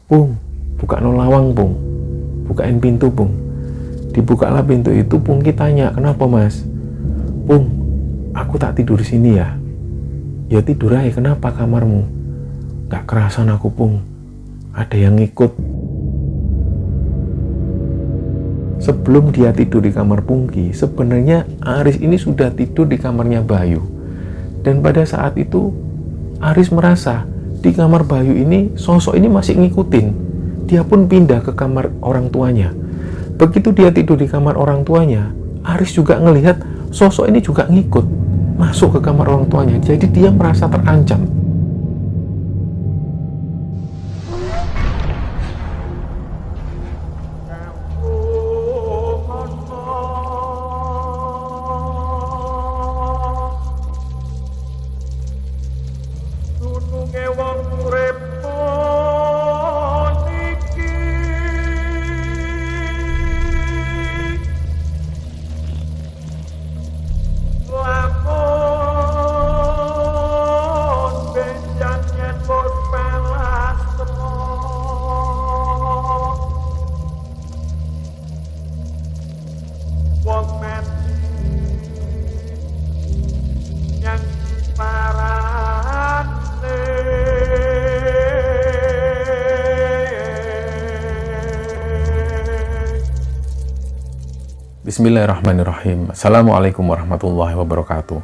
"Pung, buka no lawang, Pung. Bukain pintu, Pung." Dibukalah pintu itu. Pungki tanya, "Kenapa, Mas?" "Pung, aku tak tidur sini ya." "Ya tidur aja, kenapa kamarmu?" "Gak kerasan aku, Pung. Ada yang ngikut." Sebelum dia tidur di kamar Pungki, sebenarnya Aris ini sudah tidur di kamarnya Bayu. Dan pada saat itu Aris merasa di kamar Bayu ini sosok ini masih ngikutin. Dia pun pindah ke kamar orang tuanya. Begitu dia tidur di kamar orang tuanya, Aris juga ngelihat sosok ini juga ngikut masuk ke kamar orang tuanya. Jadi dia merasa terancam. Bismillahirrahmanirrahim. Assalamualaikum warahmatullahi wabarakatuh.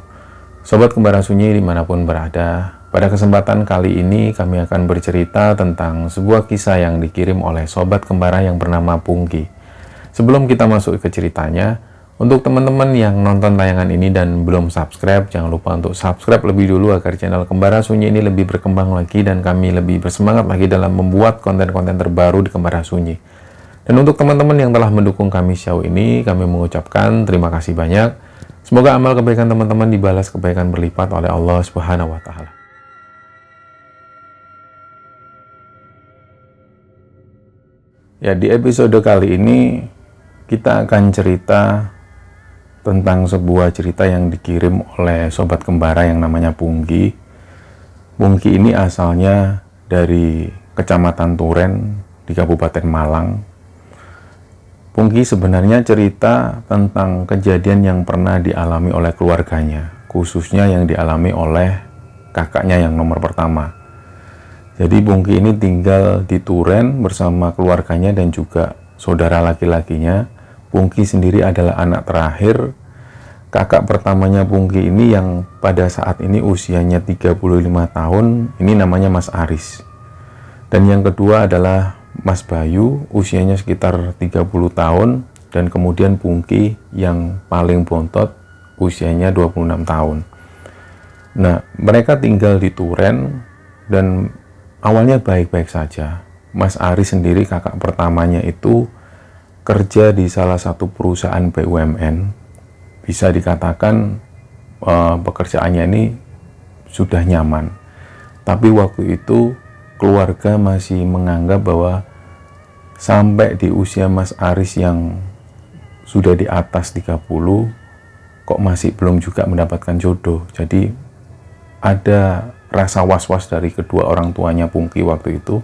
Sobat Kembara Sunyi dimanapun berada, pada kesempatan kali ini kami akan bercerita tentang sebuah kisah yang dikirim oleh Sobat Kembara yang bernama Pungki. Sebelum kita masuk ke ceritanya, untuk teman-teman yang nonton tayangan ini dan belum subscribe, jangan lupa untuk subscribe lebih dulu agar channel Kembara Sunyi ini lebih berkembang lagi dan kami lebih bersemangat lagi dalam membuat konten-konten terbaru di Kembara Sunyi. Dan untuk teman-teman yang telah mendukung kami sejauh ini, kami mengucapkan terima kasih banyak. Semoga amal kebaikan teman-teman dibalas kebaikan berlipat oleh Allah Subhanahu wa Ta'ala. Ya, di episode kali ini kita akan cerita tentang sebuah cerita yang dikirim oleh sobat kembara yang namanya Pungki. Pungki ini asalnya dari Kecamatan Turen di Kabupaten Malang. Pungki sebenarnya cerita tentang kejadian yang pernah dialami oleh keluarganya, khususnya yang dialami oleh kakaknya yang nomor pertama. Jadi Pungki ini tinggal di Turen bersama keluarganya dan juga saudara laki-lakinya. Pungki sendiri adalah anak terakhir. Kakak pertamanya Pungki ini yang pada saat ini usianya 35 tahun, ini namanya Mas Aris. Dan yang kedua adalah Mas Bayu, usianya sekitar 30 tahun, dan kemudian Pungki yang paling bontot, usianya 26 tahun. Nah, mereka tinggal di Turen, dan awalnya baik-baik saja. Mas Aris sendiri, kakak pertamanya itu, kerja di salah satu perusahaan BUMN. Bisa dikatakan pekerjaannya ini sudah nyaman. Tapi waktu itu, keluarga masih menganggap bahwa sampai di usia Mas Aris yang sudah di atas 30 kok masih belum juga mendapatkan jodoh. Jadi ada rasa was-was dari kedua orang tuanya Pungki waktu itu.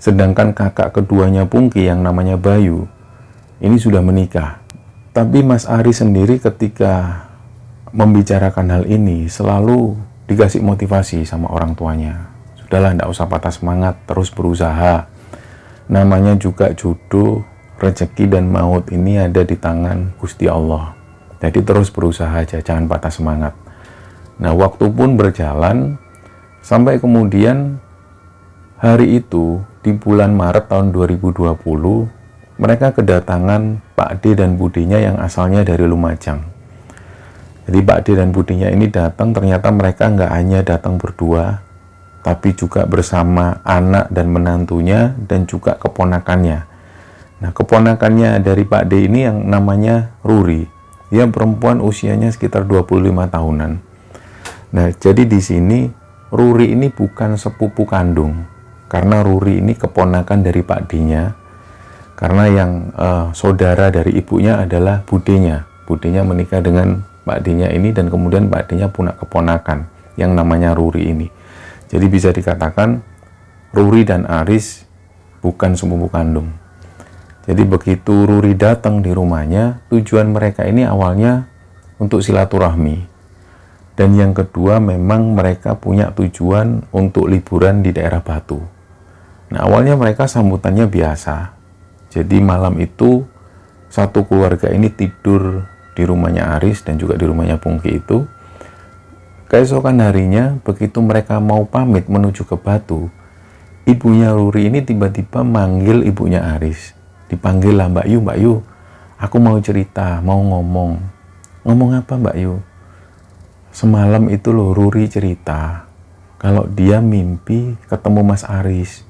Sedangkan kakak keduanya Pungki yang namanya Bayu ini sudah menikah. Tapi Mas Aris sendiri ketika membicarakan hal ini selalu dikasih motivasi sama orang tuanya. Sudahlah, tidak usah patah semangat, terus berusaha. Namanya juga jodoh, rezeki dan maut ini ada di tangan Gusti Allah. Jadi terus berusaha aja, jangan patah semangat. Nah, waktu pun berjalan sampai kemudian hari itu di bulan Maret tahun 2020 mereka kedatangan Pak D dan Budinya yang asalnya dari Lumajang. Jadi Pak D dan Budinya ini datang, ternyata mereka nggak hanya datang berdua, tapi juga bersama anak dan menantunya dan juga keponakannya. Nah, keponakannya dari Pak D ini yang namanya Ruri. Dia perempuan usianya sekitar 25 tahunan. Nah, jadi di sini Ruri ini bukan sepupu kandung. Karena Ruri ini keponakan dari Pak D-nya. Karena yang saudara dari ibunya adalah budenya. Budenya menikah dengan Pak D-nya ini dan kemudian Pak D-nya punya keponakan yang namanya Ruri ini. Jadi bisa dikatakan Ruri dan Aris bukan sepupu kandung. Jadi begitu Ruri datang di rumahnya, tujuan mereka ini awalnya untuk silaturahmi. Dan yang kedua, memang mereka punya tujuan untuk liburan di daerah Batu. Nah, awalnya mereka sambutannya biasa. Jadi malam itu satu keluarga ini tidur di rumahnya Aris dan juga di rumahnya Pungki itu. Keesokan harinya, begitu mereka mau pamit menuju ke Batu, ibunya Ruri ini tiba-tiba manggil ibunya Aris. Dipanggil lah, Mbak Yu, aku mau cerita, mau ngomong. Ngomong apa Mbak Yu? Semalam itu loh Ruri cerita kalau dia mimpi ketemu Mas Aris.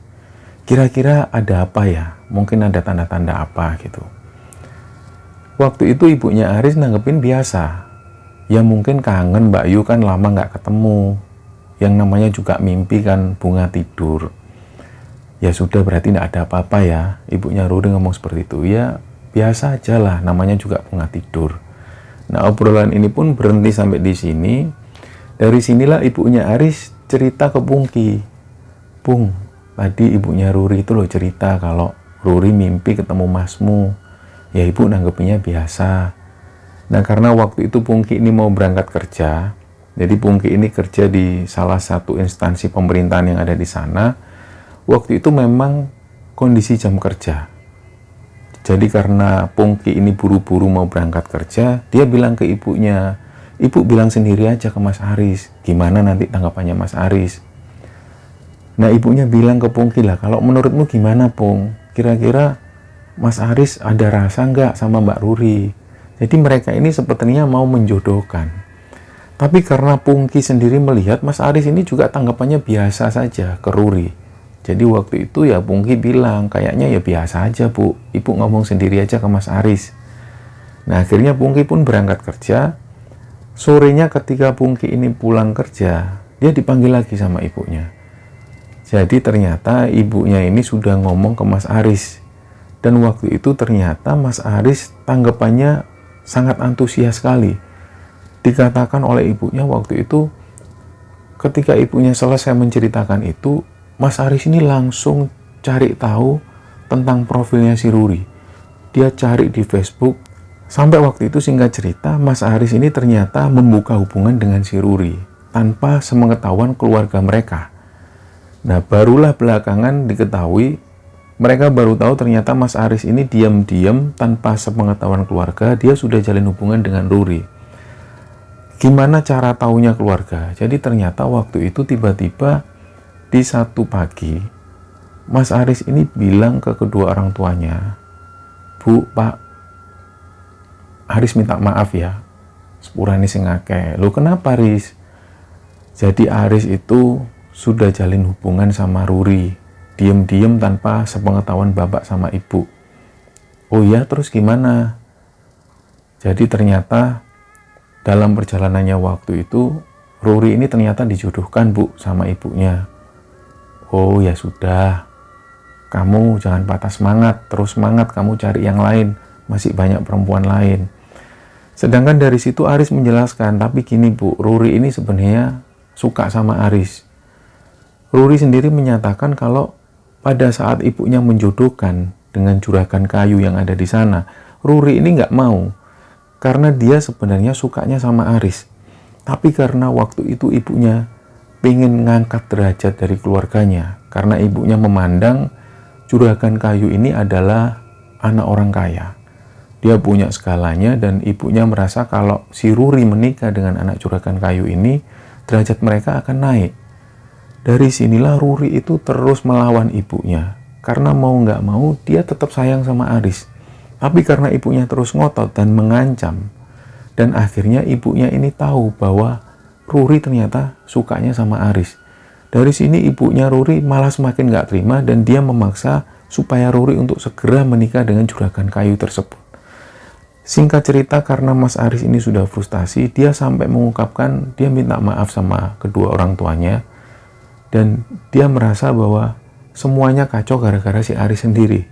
Kira-kira ada apa ya? Mungkin ada tanda-tanda apa gitu. Waktu itu ibunya Aris nanggepin biasa. Ya mungkin kangen Mbak Yu, kan lama nggak ketemu. Yang namanya juga mimpi kan bunga tidur. Ya sudah, berarti nggak ada apa-apa ya. Ibunya Ruri ngomong seperti itu. Ya biasa aja lah, namanya juga bunga tidur. Nah, obrolan ini pun berhenti sampai di sini. Dari sinilah ibunya Aris cerita ke Pungki. Pung, tadi ibunya Ruri itu loh cerita kalau Ruri mimpi ketemu masmu. Ya ibu nanggepinnya biasa. Nah, karena waktu itu Pungki ini mau berangkat kerja. Jadi Pungki ini kerja di salah satu instansi pemerintahan yang ada di sana. Waktu itu memang kondisi jam kerja. Jadi karena Pungki ini buru-buru mau berangkat kerja, dia bilang ke ibunya, ibu bilang sendiri aja ke Mas Aris, gimana nanti tanggapannya Mas Aris. Nah, ibunya bilang ke Pungki lah, kalau menurutmu gimana Pung? Kira-kira Mas Aris ada rasa nggak sama Mbak Ruri? Jadi mereka ini sepertinya mau menjodohkan. Tapi karena Pungki sendiri melihat Mas Aris ini juga tanggapannya biasa saja ke Ruri. Jadi waktu itu ya Pungki bilang, kayaknya ya biasa aja Bu, ibu ngomong sendiri aja ke Mas Aris. Nah, akhirnya Pungki pun berangkat kerja. Sorenya ketika Pungki ini pulang kerja, dia dipanggil lagi sama ibunya. Jadi ternyata ibunya ini sudah ngomong ke Mas Aris. Dan waktu itu ternyata Mas Aris tanggapannya sangat antusias sekali. Dikatakan oleh ibunya waktu itu, ketika ibunya selesai menceritakan itu, Mas Aris ini langsung cari tahu tentang profilnya si Ruri. Dia cari di Facebook. Sampai waktu itu singkat cerita, Mas Aris ini ternyata membuka hubungan dengan si Ruri tanpa sepengetahuan keluarga mereka. Nah, barulah belakangan diketahui, mereka baru tahu ternyata Mas Aris ini diam-diam tanpa sepengetahuan keluarga, dia sudah jalin hubungan dengan Ruri. Gimana cara taunya keluarga? Jadi ternyata waktu itu tiba-tiba di satu pagi, Mas Aris ini bilang ke kedua orang tuanya, Bu, Pak, Aris minta maaf ya, sepurane sing akeh. Loh kenapa Aris? Jadi Aris itu sudah jalin hubungan sama Ruri, diam-diam tanpa sepengetahuan bapak sama ibu. Oh ya, terus gimana? Jadi ternyata dalam perjalanannya waktu itu, Ruri ini ternyata dijodohkan Bu sama ibunya. Oh ya sudah, kamu jangan patah semangat, terus semangat, kamu cari yang lain, masih banyak perempuan lain. Sedangkan dari situ Aris menjelaskan, tapi gini Bu, Ruri ini sebenarnya suka sama Aris. Ruri sendiri menyatakan kalau pada saat ibunya menjodohkan dengan juragan kayu yang ada di sana, Ruri ini nggak mau, karena dia sebenarnya sukanya sama Aris. Tapi karena waktu itu ibunya pengen ngangkat derajat dari keluarganya, karena ibunya memandang juragan kayu ini adalah anak orang kaya. Dia punya segalanya dan ibunya merasa kalau si Ruri menikah dengan anak juragan kayu ini, derajat mereka akan naik. Dari sinilah Ruri itu terus melawan ibunya, karena mau nggak mau dia tetap sayang sama Aris. Tapi karena ibunya terus ngotot dan mengancam, dan akhirnya ibunya ini tahu bahwa Ruri ternyata sukanya sama Aris. Dari sini ibunya Ruri malah semakin gak terima dan dia memaksa supaya Ruri untuk segera menikah dengan juragan kayu tersebut. Singkat cerita, karena Mas Aris ini sudah frustasi, dia sampai mengungkapkan dia minta maaf sama kedua orang tuanya dan dia merasa bahwa semuanya kacau gara-gara si Aris sendiri.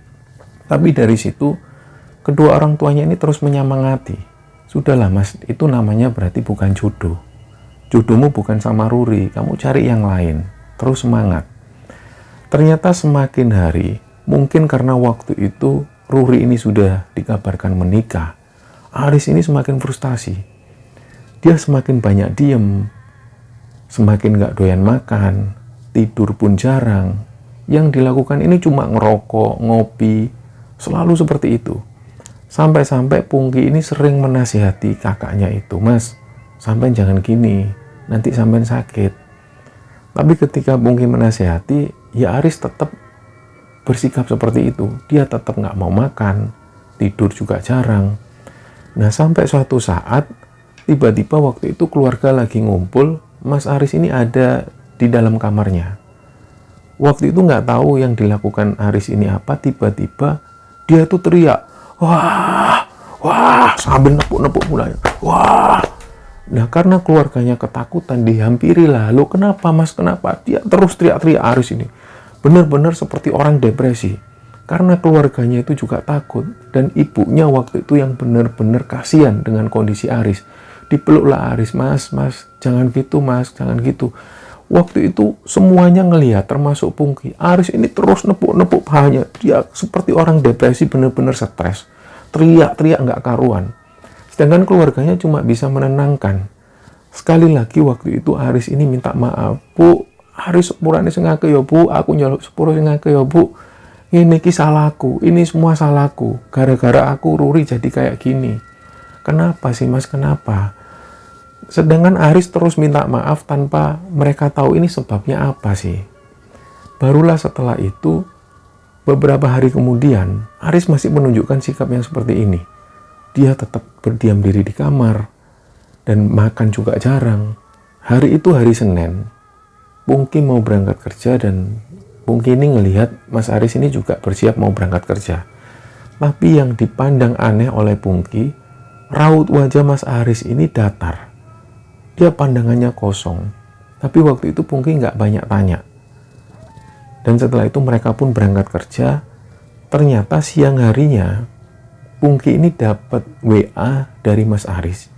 Tapi dari situ kedua orang tuanya ini terus menyemangati. Sudahlah Mas, itu namanya berarti bukan jodoh. Jodohmu bukan sama Ruri, kamu cari yang lain. Terus semangat. Ternyata semakin hari, Mungkin karena waktu itu Ruri ini sudah dikabarkan menikah, Aris ini semakin frustasi. Dia semakin banyak diem, semakin gak doyan makan, tidur pun jarang. Yang dilakukan ini cuma ngerokok, ngopi, selalu seperti itu. Sampai-sampai Pungki ini sering menasihati kakaknya itu, "Mas, sampai jangan gini, nanti sampai sakit." Tapi ketika Pungki menasihati, ya Aris tetap bersikap seperti itu. Dia tetap nggak mau makan, tidur juga jarang. Nah, sampai suatu saat, tiba-tiba waktu itu keluarga lagi ngumpul, Mas Aris ini ada di dalam kamarnya. Waktu itu nggak tahu yang dilakukan Aris ini apa, tiba-tiba dia tuh teriak, "Wah, wah," sambil nepuk-nepuk mulanya. "Wah." Nah, karena keluarganya ketakutan, dihampiri lah. "Loh, kenapa Mas, kenapa?" Dia terus teriak-teriak Aris ini. Benar-benar seperti orang depresi. Karena keluarganya itu juga takut. Dan ibunya waktu itu yang benar-benar kasihan dengan kondisi Aris. Dipeluklah Aris, "Mas, Mas, jangan gitu Mas, jangan gitu." Waktu itu semuanya ngelihat, termasuk Pungki. Aris ini terus nepuk-nepuk pahanya. Dia seperti orang depresi, benar-benar stres. Teriak-teriak nggak karuan. Sedangkan keluarganya cuma bisa menenangkan. Sekali lagi waktu itu Aris ini minta maaf. "Bu, Aris sepurane sing akeh ya Bu, aku nyaluk sepuro sing akeh ya Bu. Ini ki salahku, ini semua salahku. Gara-gara aku Ruri jadi kayak gini." "Kenapa sih Mas, kenapa?" Sedangkan Aris terus minta maaf tanpa mereka tahu ini sebabnya apa sih. Barulah setelah itu, beberapa hari kemudian, Aris masih menunjukkan sikap yang seperti ini. Dia tetap berdiam diri di kamar, dan makan juga jarang. Hari itu hari Senin, Pungki mau berangkat kerja, dan Pungki ini ngelihat Mas Aris ini juga bersiap mau berangkat kerja. Tapi yang dipandang aneh oleh Pungki, raut wajah Mas Aris ini datar. Dia pandangannya kosong. Tapi waktu itu Pungki nggak banyak tanya. Dan setelah itu mereka pun berangkat kerja. Ternyata siang harinya Pungki ini dapat WA dari Mas Aris.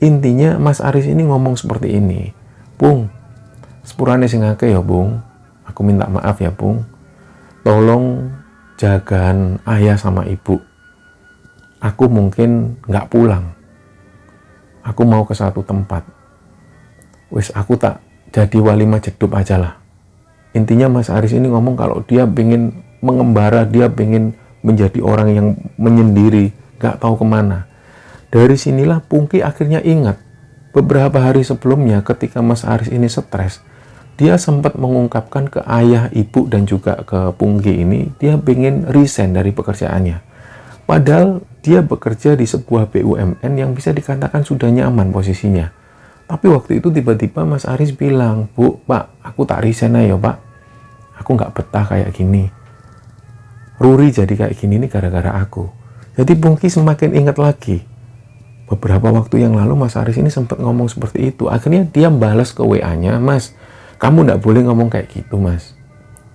Intinya Mas Aris ini ngomong seperti ini, "Pung, sepurane sing akeh ya Bung. Aku minta maaf ya Bung. Tolong jagaan ayah sama ibu. Aku mungkin nggak pulang. Aku mau ke satu tempat. Wis aku tak jadi wali majedub aja lah." Intinya Mas Aris ini ngomong kalau dia pengen mengembara, dia pengen menjadi orang yang menyendiri, gak tahu kemana. Dari sinilah Pungki akhirnya ingat, beberapa hari sebelumnya ketika Mas Aris ini stres, dia sempat mengungkapkan ke ayah, ibu, dan juga ke Pungki ini, dia pengen resign dari pekerjaannya. Padahal dia bekerja di sebuah BUMN yang bisa dikatakan sudah nyaman posisinya. Tapi waktu itu tiba-tiba Mas Aris bilang, "Bu, Pak, aku tak resign aja Pak. Aku nggak betah kayak gini. Ruri jadi kayak gini nih gara-gara aku." Jadi Pungki semakin ingat lagi. Beberapa waktu yang lalu Mas Aris ini sempat ngomong seperti itu. Akhirnya dia balas ke WA-nya, "Mas, kamu nggak boleh ngomong kayak gitu Mas.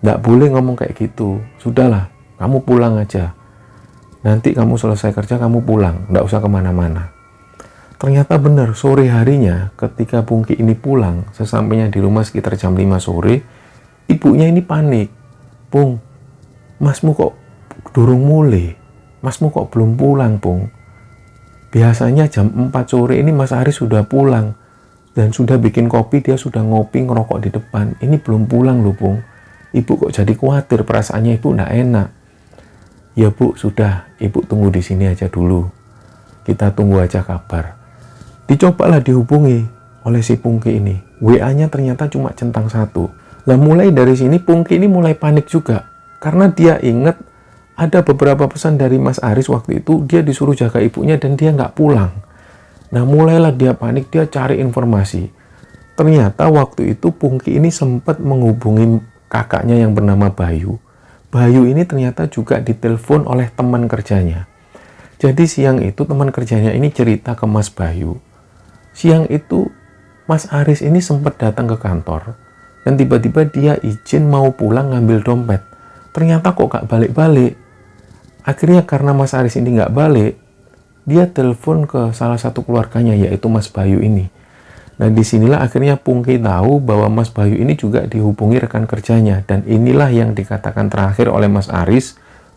Nggak boleh ngomong kayak gitu. Sudahlah, kamu pulang aja. Nanti kamu selesai kerja, kamu pulang. Nggak usah kemana-mana." Ternyata benar, sore harinya ketika Pungki ini pulang, sesampainya di rumah sekitar jam 5 sore, ibunya ini panik. "Pung, Masmu kok durung mulai? Masmu kok belum pulang, Pung? Biasanya jam 4 sore ini Mas Aris sudah pulang. Dan sudah bikin kopi, dia sudah ngopi, ngerokok di depan. Ini belum pulang loh, Pung. Ibu kok jadi khawatir, perasaannya ibu nggak enak." "Ya Bu, sudah. Ibu tunggu di sini aja dulu. Kita tunggu aja kabar." Dicobalah dihubungi oleh si Pungki ini. WA-nya ternyata cuma centang satu. Lah mulai dari sini Pungki ini mulai panik juga. Karena dia ingat ada beberapa pesan dari Mas Aris waktu itu, dia disuruh jaga ibunya dan dia nggak pulang. Nah mulailah dia panik, dia cari informasi. Ternyata waktu itu Pungki ini sempat menghubungi kakaknya yang bernama Bayu. Bayu ini ternyata juga ditelepon oleh teman kerjanya. Jadi siang itu teman kerjanya ini cerita ke Mas Bayu. Siang itu Mas Aris ini sempat datang ke kantor. Dan tiba-tiba dia izin mau pulang ngambil dompet. Ternyata kok gak balik-balik. Akhirnya karena Mas Aris ini gak balik, dia telepon ke salah satu keluarganya, yaitu Mas Bayu ini. Nah disinilah akhirnya Pungki tahu bahwa Mas Bayu ini juga dihubungi rekan kerjanya. Dan inilah yang dikatakan terakhir oleh Mas Aris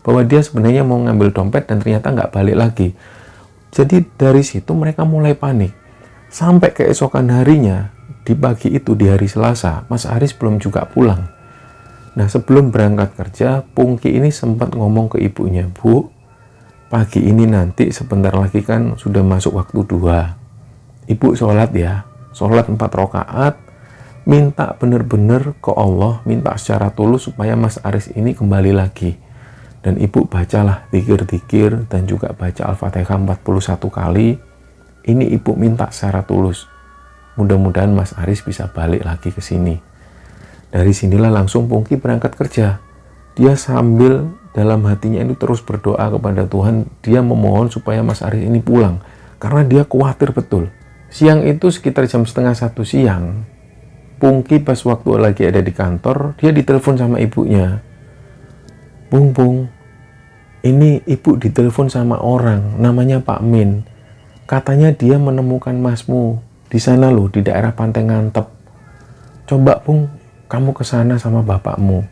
bahwa dia sebenarnya mau ngambil dompet dan ternyata nggak balik lagi. Jadi dari situ mereka mulai panik. Sampai keesokan harinya, di pagi itu di hari Selasa, Mas Aris belum juga pulang. Nah, sebelum berangkat kerja, Pungki ini sempat ngomong ke ibunya, "Bu, pagi ini nanti sebentar lagi kan sudah masuk waktu duha. Ibu sholat ya, sholat 4 rakaat, minta benar-benar ke Allah, minta secara tulus supaya Mas Aris ini kembali lagi. Dan ibu bacalah zikir-zikir dan juga baca Al-Fatihah 41 kali. Ini ibu minta secara tulus. Mudah-mudahan Mas Aris bisa balik lagi ke sini." Dari sinilah langsung Pungki berangkat kerja. Dia sambil dalam hatinya itu terus berdoa kepada Tuhan. Dia memohon supaya Mas Aris ini pulang. Karena dia khawatir betul. Siang itu sekitar jam setengah 1 siang. Pungki pas waktu lagi ada di kantor, dia ditelepon sama ibunya. Pung, ini ibu ditelepon sama orang, namanya Pak Min. Katanya dia menemukan masmu di sana loh, di daerah Pantai Ngantep. Coba Pung, kamu ke sana sama bapakmu.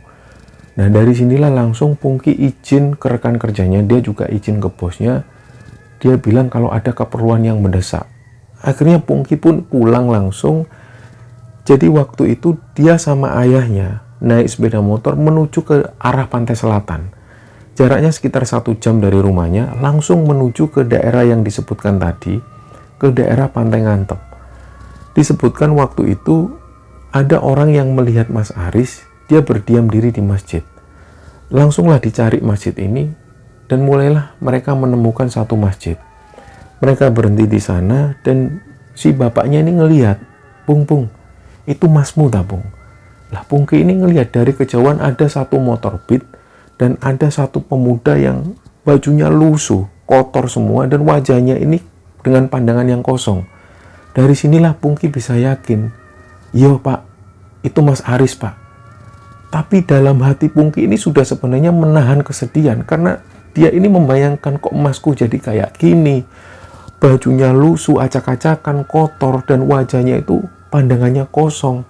Nah, dari sinilah langsung Pungki izin ke rekan kerjanya, dia juga izin ke bosnya. Dia bilang kalau ada keperluan yang mendesak. Akhirnya Pungki pun pulang langsung. Jadi waktu itu dia sama ayahnya naik sepeda motor menuju ke arah pantai selatan. Jaraknya sekitar 1 jam dari rumahnya, langsung menuju ke daerah yang disebutkan tadi, ke daerah Pantai Ngantep. Disebutkan waktu itu ada orang yang melihat Mas Aris, dia berdiam diri di masjid. Langsunglah dicari masjid ini, dan mulailah mereka menemukan satu masjid. Mereka berhenti di sana, dan si bapaknya ini ngelihat, Pung, itu masmu tak Pung? Lah Pungki ini ngelihat dari kejauhan ada satu motor Beat, dan ada satu pemuda yang bajunya lusuh, kotor semua, dan wajahnya ini dengan pandangan yang kosong. Dari sinilah Pungki bisa yakin, "Iya Pak, itu Mas Aris Pak." Tapi dalam hati Pungki ini sudah sebenarnya menahan kesedihan, karena dia ini membayangkan kok emasku jadi kayak gini. Bajunya lusuh, acak-acakan, kotor, dan wajahnya itu pandangannya kosong.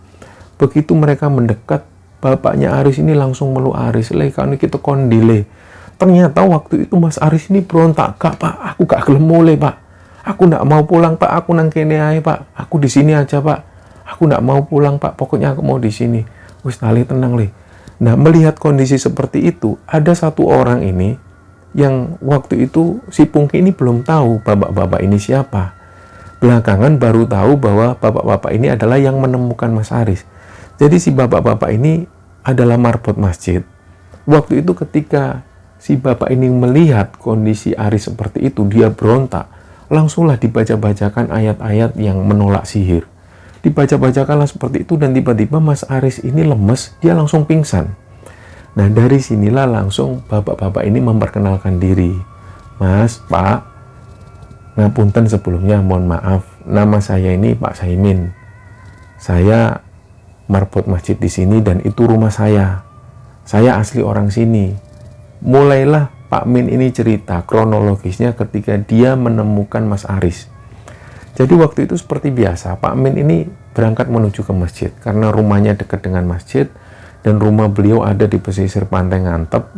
Begitu mereka mendekat, bapaknya Aris ini langsung meluk Aris. "Lekane kita kondile." Ternyata waktu itu Mas Aris ini berontak, "Gak Pak, aku gak gelem mulai Pak. Aku gak mau pulang Pak, aku nang kene ae Pak. Aku di sini aja Pak. Aku gak mau pulang Pak, pokoknya aku mau di sini." Wis tali tenang le. Nah, melihat kondisi seperti itu, ada satu orang ini yang waktu itu si Pungki ini belum tahu bapak-bapak ini siapa. Belakangan baru tahu bahwa bapak-bapak ini adalah yang menemukan Mas Aris. Jadi si bapak-bapak ini adalah marbot masjid. Waktu itu ketika si bapak ini melihat kondisi Aris seperti itu, dia berontak. Langsunglah dibaca-bacakan ayat-ayat yang menolak sihir. Dibaca-bacakanlah seperti itu, dan tiba-tiba Mas Aris ini lemes, dia langsung pingsan. Nah, dari sinilah langsung bapak-bapak ini memperkenalkan diri. "Mas, Pak, ngapunten sebelumnya, mohon maaf. Nama saya ini Pak Saimin. Saya marbot masjid di sini dan itu rumah saya. Saya asli orang sini." Mulailah Pak Min ini cerita kronologisnya ketika dia menemukan Mas Aris. Jadi waktu itu seperti biasa, Pak Min ini berangkat menuju ke masjid karena rumahnya dekat dengan masjid dan rumah beliau ada di pesisir Pantai Ngantep.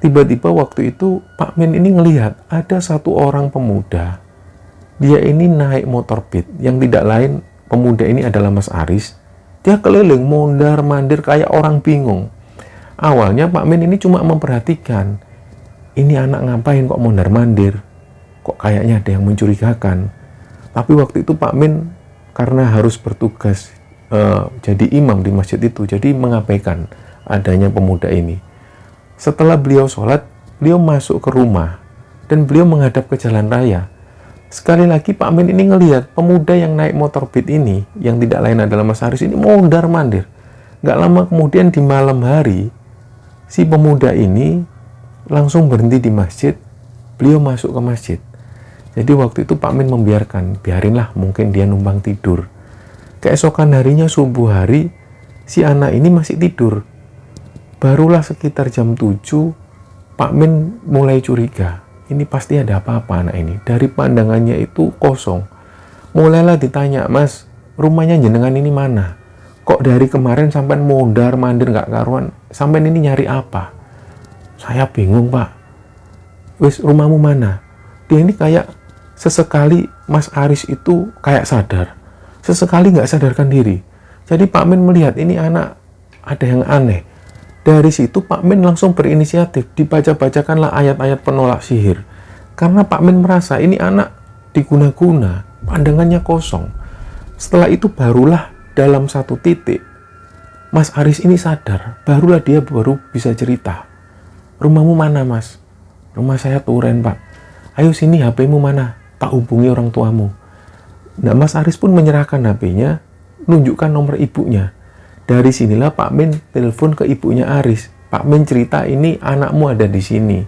Tiba-tiba waktu itu Pak Min ini ngelihat ada satu orang pemuda. Dia ini naik motor Beat, yang tidak lain pemuda ini adalah Mas Aris. Dia keliling mondar-mandir kayak orang bingung. Awalnya Pak Min ini cuma memperhatikan, ini anak ngapain kok mondar-mandir, kok kayaknya ada yang mencurigakan. Tapi waktu itu Pak Min karena harus bertugas jadi imam di masjid itu, jadi mengabaikan adanya pemuda ini. Setelah beliau sholat, beliau masuk ke rumah dan beliau menghadap ke jalan raya. Sekali lagi Pak Min ini ngelihat pemuda yang naik motor Beat ini, yang tidak lain adalah Mas Aris ini, mondar-mandir. Gak lama kemudian di malam hari, si pemuda ini langsung berhenti di masjid. Beliau masuk ke masjid. Jadi waktu itu Pak Min membiarkan, biarinlah, mungkin dia numpang tidur. Keesokan harinya subuh hari, si anak ini masih tidur. Barulah sekitar jam 7, Pak Min mulai curiga. Ini pasti ada apa-apa anak ini. Dari pandangannya itu kosong. Mulailah ditanya, "Mas, rumahnya jenengan ini mana? Kok dari kemarin sampai mondar-mandir gak karuan? Sampai ini nyari apa?" Saya bingung, Pak. Wis, rumahmu mana? Dia ini kayak sesekali Mas Aris itu kayak sadar, sesekali nggak sadarkan diri. Jadi Pak Min melihat ini anak ada yang aneh. Dari situ Pak Min langsung berinisiatif, dibaca-bacakanlah ayat-ayat penolak sihir. Karena Pak Min merasa ini anak diguna-guna, pandangannya kosong. Setelah itu barulah dalam satu titik Mas Aris ini sadar, barulah dia baru bisa cerita. Rumahmu mana, Mas? Rumah saya Turen, Pak. Ayo sini, HP-mu mana? Tak hubungi orang tuamu. Nah, Mas Aris pun menyerahkan HP-nya, nunjukkan nomor ibunya. Dari sinilah Pak Min telepon ke ibunya Aris. Pak Min cerita, ini anakmu ada di sini.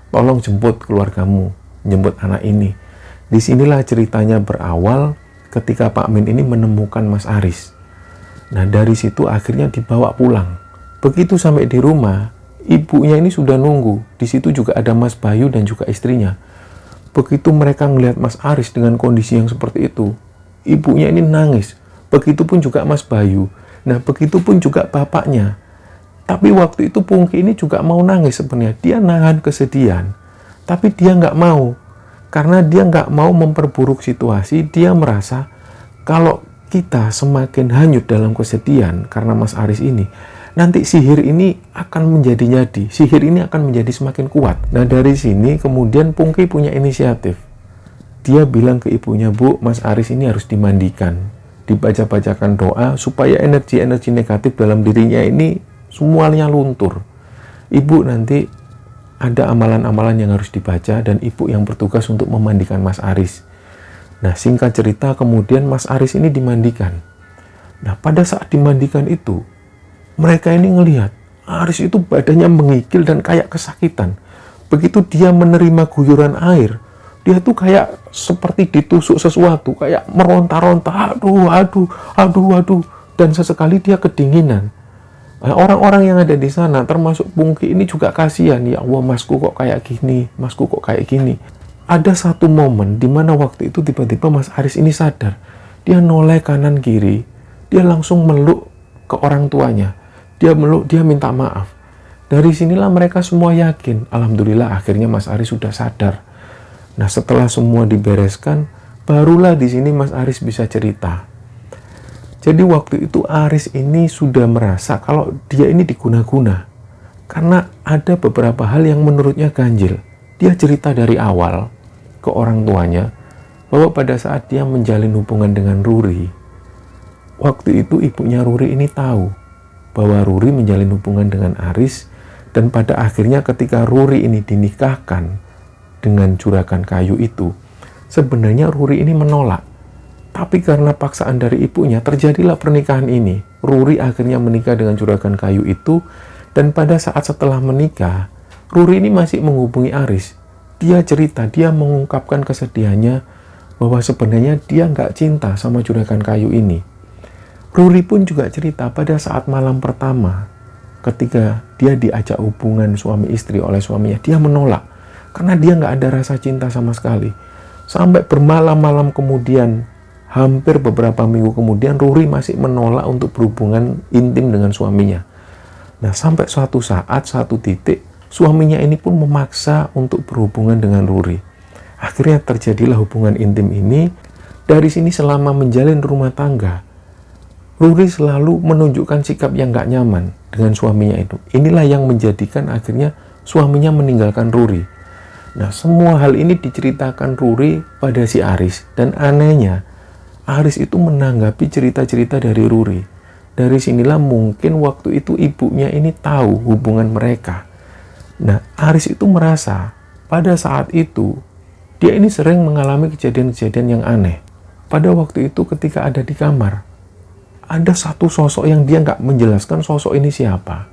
Tolong jemput keluargamu, jemput anak ini. Disinilah ceritanya berawal ketika Pak Min ini menemukan Mas Aris. Nah, dari situ akhirnya dibawa pulang. Begitu sampai di rumah, ibunya ini sudah nunggu. Di situ juga ada Mas Bayu dan juga istrinya. Begitu mereka melihat Mas Aris dengan kondisi yang seperti itu, ibunya ini nangis. Begitupun juga Mas Bayu. Nah, begitupun juga bapaknya. Tapi waktu itu Pungki ini juga mau nangis sebenarnya. Dia nahan kesedihan. Tapi dia nggak mau. Karena dia nggak mau memperburuk situasi. Dia merasa kalau kita semakin hanyut dalam kesedihan karena Mas Aris ini, nanti sihir ini akan menjadi nyadi, sihir ini akan menjadi semakin kuat. Nah, dari sini kemudian Pungki punya inisiatif. Dia bilang ke ibunya, Bu, Mas Aris ini harus dimandikan, dibaca-bacakan doa supaya energi-energi negatif dalam dirinya ini semuanya luntur. Ibu, nanti ada amalan-amalan yang harus dibaca dan ibu yang bertugas untuk memandikan Mas Aris. Nah, singkat cerita kemudian Mas Aris ini dimandikan. Nah, pada saat dimandikan itu, mereka ini ngelihat Aris itu badannya mengikil dan kayak kesakitan. Begitu dia menerima guyuran air, dia tuh kayak seperti ditusuk sesuatu, kayak meronta-ronta, aduh, dan sesekali dia kedinginan. Nah, orang-orang yang ada di sana, termasuk Pungki ini juga kasihan. Ya Allah, masku kok kayak gini, masku kok kayak gini. Ada satu momen di mana waktu itu tiba-tiba Mas Aris ini sadar. Dia noleh kanan kiri, dia langsung meluk ke orang tuanya. Dia meluk, dia minta maaf. Dari sinilah mereka semua yakin, alhamdulillah akhirnya Mas Aris sudah sadar. Nah, setelah semua dibereskan, barulah di sini Mas Aris bisa cerita. Jadi waktu itu Aris ini sudah merasa kalau dia ini diguna-guna. Karena ada beberapa hal yang menurutnya ganjil. Dia cerita dari awal ke orang tuanya bahwa pada saat dia menjalin hubungan dengan Ruri, waktu itu ibunya Ruri ini tahu bahwa Ruri menjalin hubungan dengan Aris, dan pada akhirnya ketika Ruri ini dinikahkan dengan juragan kayu itu, sebenarnya Ruri ini menolak. Tapi karena paksaan dari ibunya, terjadilah pernikahan ini. Ruri akhirnya menikah dengan juragan kayu itu, dan pada saat setelah menikah, Ruri ini masih menghubungi Aris. Dia cerita, dia mengungkapkan kesedihannya bahwa sebenarnya dia nggak cinta sama juragan kayu ini. Ruri pun juga cerita pada saat malam pertama, ketika dia diajak hubungan suami istri oleh suaminya, dia menolak. Karena dia nggak ada rasa cinta sama sekali. Sampai bermalam-malam kemudian, hampir beberapa minggu kemudian, Ruri masih menolak untuk berhubungan intim dengan suaminya. Nah, sampai suatu saat, satu titik, suaminya ini pun memaksa untuk berhubungan dengan Ruri. Akhirnya terjadilah hubungan intim ini. Dari sini selama menjalin rumah tangga, Ruri selalu menunjukkan sikap yang gak nyaman dengan suaminya itu. Inilah yang menjadikan akhirnya suaminya meninggalkan Ruri. Nah, semua hal ini diceritakan Ruri pada si Aris. Dan anehnya, Aris itu menanggapi cerita-cerita dari Ruri. Dari sinilah mungkin waktu itu ibunya ini tahu hubungan mereka. Nah, Aris itu merasa pada saat itu dia ini sering mengalami kejadian-kejadian yang aneh. Pada waktu itu ketika ada di kamar, ada satu sosok yang dia nggak menjelaskan sosok ini siapa.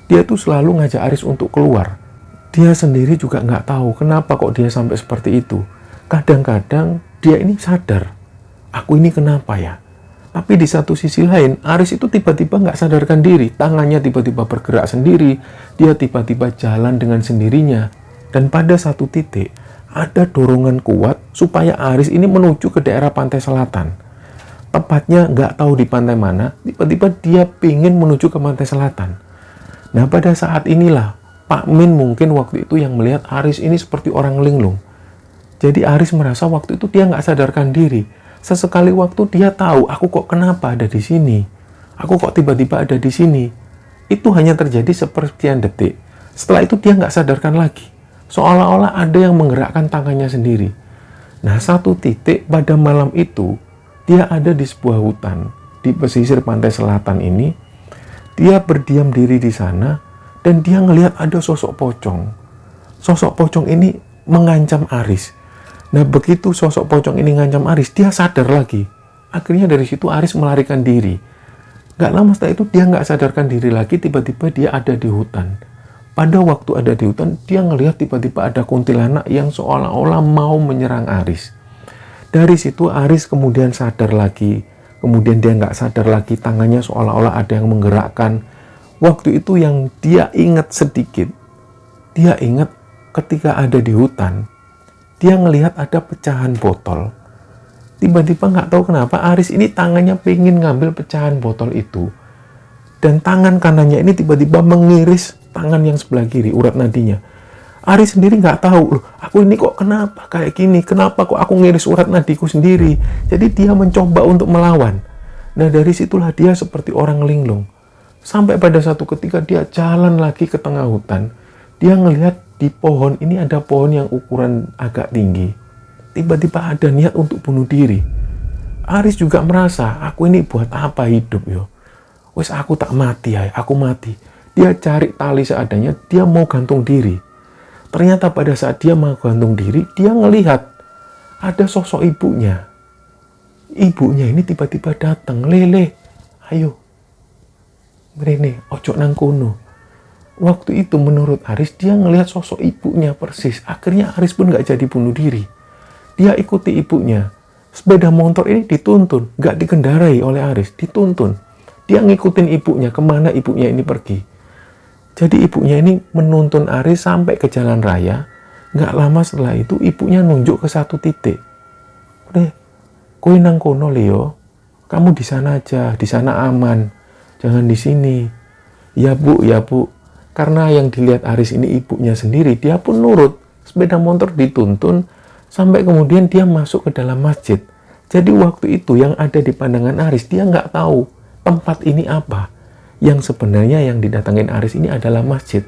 Dia tuh selalu ngajak Aris untuk keluar. Dia sendiri juga nggak tahu kenapa kok dia sampai seperti itu. Kadang-kadang dia ini sadar, aku ini kenapa ya? Tapi di satu sisi lain, Aris itu tiba-tiba nggak sadarkan diri. Tangannya tiba-tiba bergerak sendiri. Dia tiba-tiba jalan dengan sendirinya. Dan pada satu titik, ada dorongan kuat supaya Aris ini menuju ke daerah pantai selatan. Tepatnya nggak tahu di pantai mana, tiba-tiba dia pingin menuju ke pantai selatan. Nah, pada saat inilah, Pak Min mungkin waktu itu yang melihat Aris ini seperti orang linglung. Jadi Aris merasa waktu itu dia nggak sadarkan diri. Sesekali waktu dia tahu, aku kok kenapa ada di sini? Aku kok tiba-tiba ada di sini? Itu hanya terjadi sepersekian detik. Setelah itu dia nggak sadarkan lagi. Seolah-olah ada yang menggerakkan tangannya sendiri. Nah, satu titik pada malam itu, dia ada di sebuah hutan. Di pesisir pantai selatan ini, dia berdiam diri di sana, dan dia ngelihat ada sosok pocong. Sosok pocong ini mengancam Aris. Nah, begitu sosok pocong ini mengancam Aris, dia sadar lagi. Akhirnya dari situ Aris melarikan diri. Gak lama setelah itu dia nggak sadarkan diri lagi, tiba-tiba dia ada di hutan. Pada waktu ada di hutan, dia ngelihat tiba-tiba ada kuntilanak yang seolah-olah mau menyerang Aris. Dari situ Aris kemudian sadar lagi. Kemudian dia nggak sadar lagi, tangannya seolah-olah ada yang menggerakkan. Waktu itu yang dia ingat sedikit, dia ingat ketika ada di hutan, dia ngelihat ada pecahan botol. Tiba-tiba nggak tahu kenapa Aris ini tangannya pengen ngambil pecahan botol itu. Dan tangan kanannya ini tiba-tiba mengiris tangan yang sebelah kiri, urat nadinya. Aris sendiri nggak tahu, loh, aku ini kok kenapa kayak gini? Kenapa kok aku ngiris urat nadiku sendiri? Jadi dia mencoba untuk melawan. Nah, dari situlah dia seperti orang linglung. Sampai pada satu ketika dia jalan lagi ke tengah hutan. Dia ngelihat di pohon ini ada pohon yang ukuran agak tinggi. Tiba-tiba ada niat untuk bunuh diri. Aris juga merasa, aku ini buat apa hidup yo? Wes aku tak mati ya, aku mati. Dia cari tali seadanya, dia mau gantung diri. Ternyata pada saat dia mau gantung diri, dia ngelihat ada sosok ibunya. Ibunya ini tiba-tiba datang, Lele, ayo. Mrene, ojo nang kono. Waktu itu menurut Aris, dia ngelihat sosok ibunya persis. Akhirnya Aris pun nggak jadi bunuh diri. Dia ikuti ibunya. Sepeda motor ini dituntun, nggak dikendarai oleh Aris, dituntun. Dia ngikutin ibunya, kemana ibunya ini pergi. Jadi ibunya ini menuntun Aris sampai ke jalan raya. Nggak lama setelah itu, ibunya nunjuk ke satu titik. Udah, kowe nang kono Leo, kamu di sana aja, di sana aman. Jangan di sini. Ya bu, ya bu. Karena yang dilihat Aris ini ibunya sendiri, dia pun nurut. Sepeda motor dituntun, sampai kemudian dia masuk ke dalam masjid. Jadi waktu itu yang ada di pandangan Aris, dia nggak tahu tempat ini apa. Yang sebenarnya yang didatangin Aris ini adalah masjid.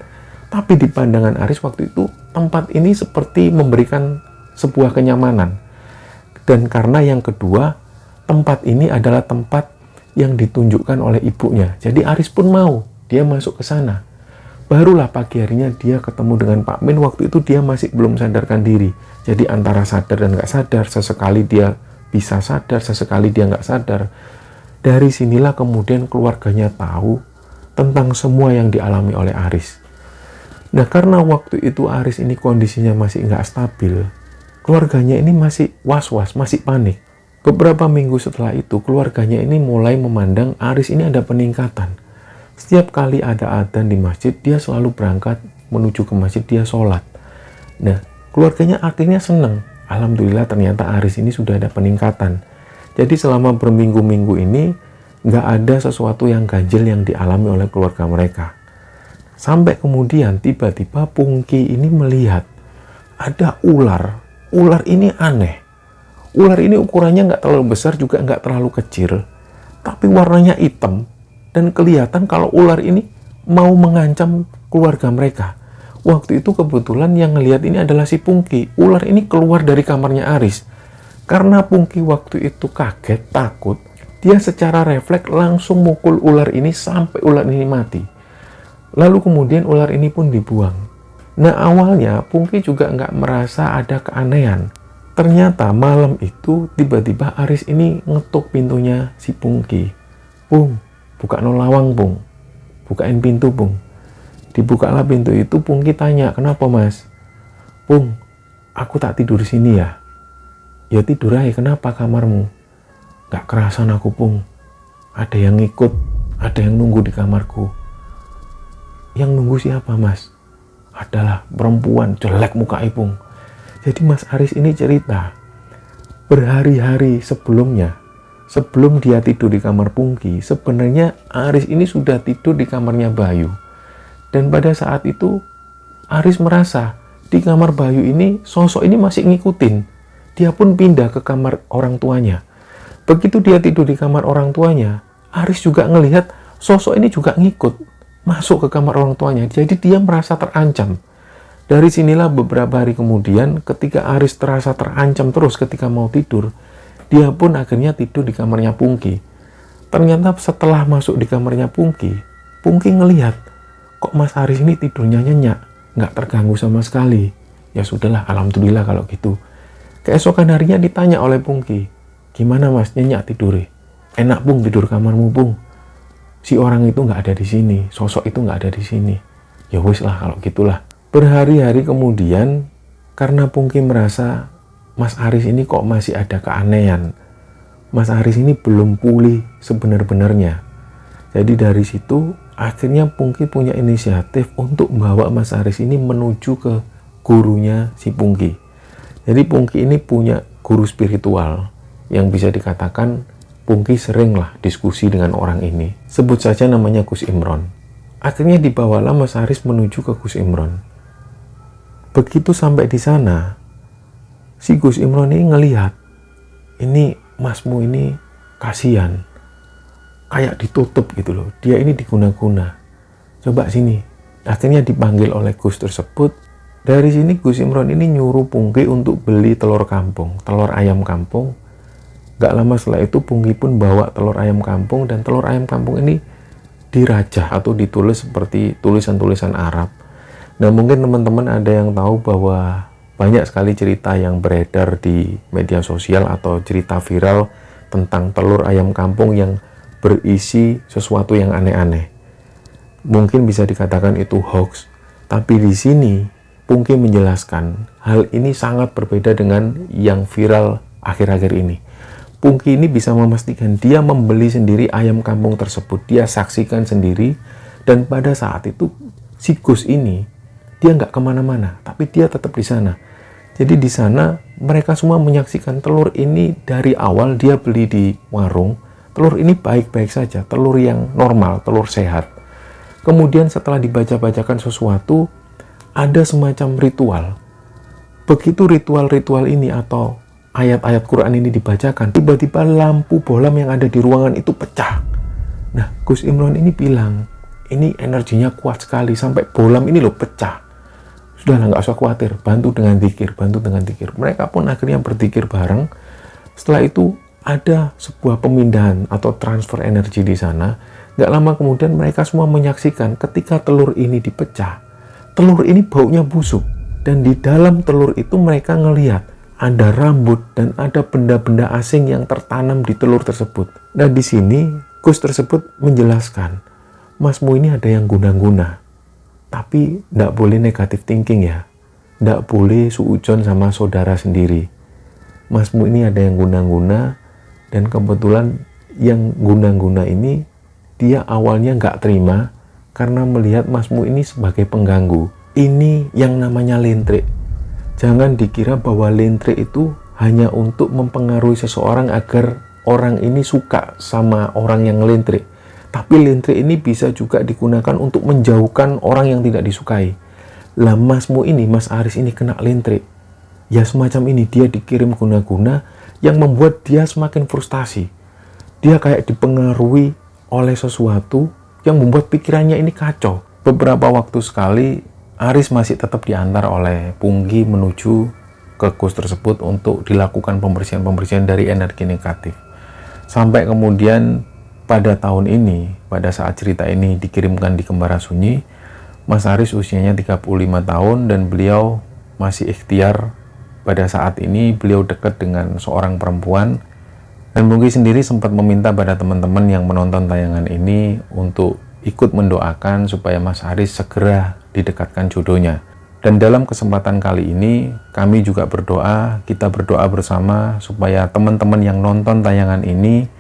Tapi di pandangan Aris waktu itu, tempat ini seperti memberikan sebuah kenyamanan. Dan karena yang kedua, tempat ini adalah tempat yang ditunjukkan oleh ibunya. Jadi Aris pun mau, dia masuk ke sana. Barulah pagi harinya dia ketemu dengan Pak Min. Waktu itu dia masih belum sadarkan diri. Jadi antara sadar dan nggak sadar, sesekali dia bisa sadar, sesekali dia nggak sadar. Dari sinilah kemudian keluarganya tahu tentang semua yang dialami oleh Aris. Nah, karena waktu itu Aris ini kondisinya masih nggak stabil, keluarganya ini masih was-was, masih panik. Beberapa minggu setelah itu, keluarganya ini mulai memandang Aris ini ada peningkatan. Setiap kali ada adzan di masjid, dia selalu berangkat menuju ke masjid, dia sholat. Nah, keluarganya akhirnya senang. Alhamdulillah ternyata Aris ini sudah ada peningkatan. Jadi selama berminggu-minggu ini, nggak ada sesuatu yang ganjil yang dialami oleh keluarga mereka. Sampai kemudian tiba-tiba Pungki ini melihat ada ular. Ular ini aneh. Ular ini ukurannya nggak terlalu besar, juga nggak terlalu kecil. Tapi warnanya hitam. Dan kelihatan kalau ular ini mau mengancam keluarga mereka. Waktu itu kebetulan yang ngelihat ini adalah si Pungki. Ular ini keluar dari kamarnya Aris. Karena Pungki waktu itu kaget, takut, dia secara refleks langsung mukul ular ini sampai ular ini mati. Lalu kemudian ular ini pun dibuang. Nah, awalnya Pungki juga nggak merasa ada keanehan. Ternyata malam itu tiba-tiba Aris ini ngetuk pintunya si Pungki. Pung, buka no lawang, Pung. Bukain pintu, Pung. Dibukalah pintu itu, Pungki tanya, kenapa mas? Pung, aku tak tidur sini ya. Ya tidur aja, kenapa kamarmu? Gak kerasan aku, Pung. Ada yang ngikut, ada yang nunggu di kamarku. Yang nunggu siapa, mas? Adalah perempuan, jelek muka Pung. Jadi Mas Aris ini cerita, berhari-hari sebelumnya, sebelum dia tidur di kamar Pungki, sebenarnya Aris ini sudah tidur di kamarnya Bayu. Dan pada saat itu, Aris merasa di kamar Bayu ini sosok ini masih ngikutin. Dia pun pindah ke kamar orang tuanya. Begitu dia tidur di kamar orang tuanya, Aris juga ngelihat sosok ini juga ngikut masuk ke kamar orang tuanya. Jadi dia merasa terancam. Dari sinilah beberapa hari kemudian ketika Aris terasa terancam terus ketika mau tidur, dia pun akhirnya tidur di kamarnya Pungki. Ternyata setelah masuk di kamarnya Pungki ngelihat kok Mas Aris ini tidurnya nyenyak, nggak terganggu sama sekali. Ya sudahlah, alhamdulillah kalau gitu. Keesokan harinya ditanya oleh Pungki, gimana Mas, nyenyak tidurnya? Enak Pung tidur kamarmu Pung. Si orang itu nggak ada di sini, sosok itu nggak ada di sini. Ya wis lah kalau gitulah. Berhari-hari kemudian, karena Pungki merasa Mas Aris ini kok masih ada keanehan. Mas Aris ini belum pulih sebenar-benarnya. Jadi dari situ, akhirnya Pungki punya inisiatif untuk membawa Mas Aris ini menuju ke gurunya si Pungki. Jadi Pungki ini punya guru spiritual yang bisa dikatakan Pungki seringlah diskusi dengan orang ini. Sebut saja namanya Gus Imron. Akhirnya dibawalah Mas Aris menuju ke Gus Imron. Begitu sampai di sana, si Gus Imron ini ngelihat, ini masmu ini kasihan, kayak ditutup gitu loh. Dia ini diguna-guna. Coba sini. Akhirnya dipanggil oleh Gus tersebut. Dari sini Gus Imron ini nyuruh Pungki untuk beli telur kampung, telur ayam kampung. Gak lama setelah itu Pungki pun bawa telur ayam kampung, dan telur ayam kampung ini dirajah atau ditulis seperti tulisan-tulisan Arab. Nah mungkin teman-teman ada yang tahu bahwa banyak sekali cerita yang beredar di media sosial atau cerita viral tentang telur ayam kampung yang berisi sesuatu yang aneh-aneh. Mungkin bisa dikatakan itu hoax, tapi di sini Pungki menjelaskan hal ini sangat berbeda dengan yang viral akhir-akhir ini. Pungki ini bisa memastikan dia membeli sendiri ayam kampung tersebut, dia saksikan sendiri, dan pada saat itu si Gus ini dia nggak kemana-mana, tapi dia tetap di sana. Jadi di sana mereka semua menyaksikan telur ini dari awal dia beli di warung. Telur ini baik-baik saja, telur yang normal, telur sehat. Kemudian setelah dibaca-bacakan sesuatu, ada semacam ritual. Begitu ritual-ritual ini atau ayat-ayat Quran ini dibacakan, tiba-tiba lampu bohlam yang ada di ruangan itu pecah. Nah, Gus Imron ini bilang, ini energinya kuat sekali, sampai bohlam ini loh pecah. Sudahlah, nggak usah khawatir, bantu dengan zikir, bantu dengan zikir. Mereka pun akhirnya berzikir bareng. Setelah itu ada sebuah pemindahan atau transfer energi di sana. Nggak lama kemudian mereka semua menyaksikan ketika telur ini dipecah, telur ini baunya busuk, dan di dalam telur itu mereka ngelihat ada rambut dan ada benda-benda asing yang tertanam di telur tersebut. Nah di sini Gus tersebut menjelaskan, masmu ini ada yang guna-guna, tapi nggak boleh negatif thinking ya, nggak boleh suujon sama saudara sendiri. Masmu ini ada yang guna-guna, dan kebetulan yang guna-guna ini dia awalnya nggak terima karena melihat masmu ini sebagai pengganggu. Ini yang namanya lentrik. Jangan dikira bahwa lentrik itu hanya untuk mempengaruhi seseorang agar orang ini suka sama orang yang lentrik. Tapi lentrik ini bisa juga digunakan untuk menjauhkan orang yang tidak disukai. Lah masmu ini, Mas Aris ini kena lentrik. Ya semacam ini, dia dikirim guna-guna yang membuat dia semakin frustasi. Dia kayak dipengaruhi oleh sesuatu yang membuat pikirannya ini kacau. Beberapa waktu sekali Aris masih tetap diantar oleh Pungki menuju ke Gus tersebut untuk dilakukan pembersihan-pembersihan dari energi negatif. Sampai kemudian pada tahun ini, pada saat cerita ini dikirimkan di Kembara Sunyi, Mas Aris usianya 35 tahun dan beliau masih ikhtiar. Pada saat ini beliau dekat dengan seorang perempuan, dan Pungki sendiri sempat meminta pada teman-teman yang menonton tayangan ini untuk ikut mendoakan supaya Mas Aris segera didekatkan jodohnya. Dan dalam kesempatan kali ini kami juga berdoa, kita berdoa bersama supaya teman-teman yang nonton tayangan ini,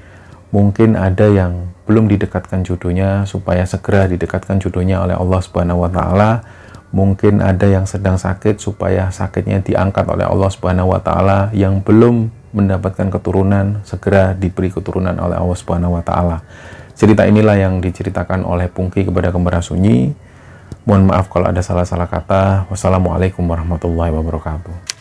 mungkin ada yang belum didekatkan jodohnya, supaya segera didekatkan jodohnya oleh Allah Subhanahu wa Ta'ala. Mungkin ada yang sedang sakit, supaya sakitnya diangkat oleh Allah Subhanahu wa Ta'ala. Yang belum mendapatkan keturunan, segera diberi keturunan oleh Allah Subhanahu wa Ta'ala. Cerita inilah yang diceritakan oleh Pungki kepada Kembara Sunyi. Mohon maaf kalau ada salah-salah kata. Wassalamualaikum warahmatullahi wabarakatuh.